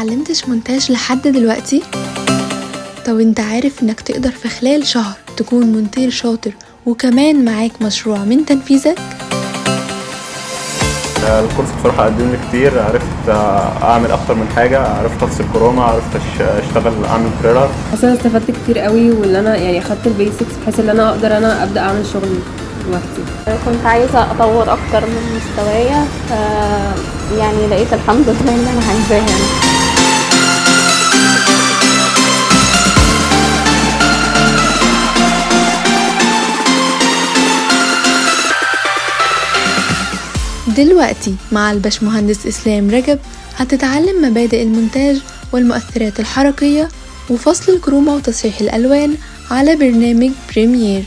متعلمتش مونتاج لحد دلوقتي؟ طب انت عارف انك تقدر في خلال شهر تكون مونتير شاطر وكمان معاك مشروع من تنفيذك؟ الكورس بصراحة قدم لي كتير، عرفت أعمل أكتر من حاجة، عرفت أفصل كروما، عرفت أشتغل أعمل بريرة. حاسة أنا استفدت كتير قوي، واللي أنا يعني أخدت البيسكس بحيث إن أنا أقدر أبدأ أعمل شغل لوحدي. كنت عايزة أطور أكتر من مستوايا، يعني لقيت الحمد لله اللي أنا عايزاه يعني. دلوقتي مع الباشمهندس إسلام رجب هتتعلم مبادئ المونتاج والمؤثرات الحركية وفصل الكروما وتصحيح الألوان على برنامج بريمير.